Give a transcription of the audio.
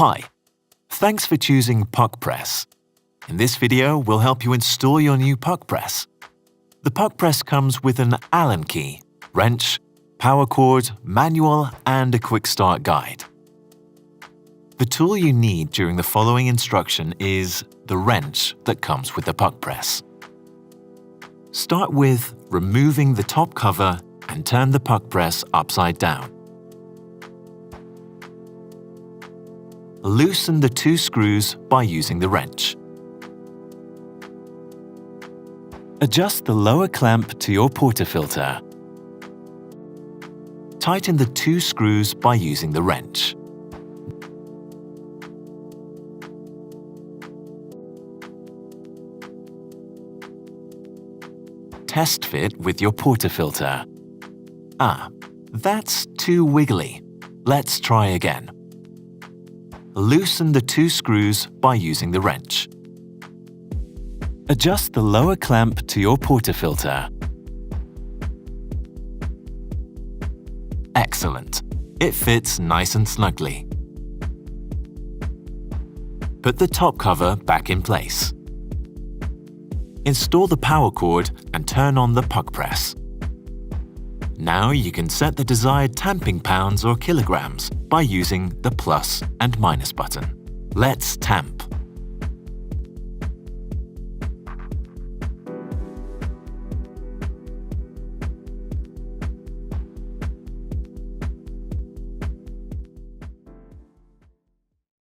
Hi, thanks for choosing Puqpress. In this video, we'll help you install your new Puqpress. The Puqpress comes with an Allen key, wrench, power cord, manual, and a quick start guide. The tool you need during the following instruction is the wrench that comes with the Puqpress. Start with removing the top cover and turn the Puqpress upside down. Loosen the two screws by using the wrench. Adjust the lower clamp to your portafilter. Tighten the two screws by using the wrench. Test fit with your portafilter. That's too wiggly. Let's try again. Loosen the two screws by using the wrench. Adjust the lower clamp to your portafilter. Excellent! It fits nice and snugly. Put the top cover back in place. Install the power cord and turn on the Puqpress. Now you can set the desired tamping pounds or kilograms by using the plus and minus button. Let's tamp.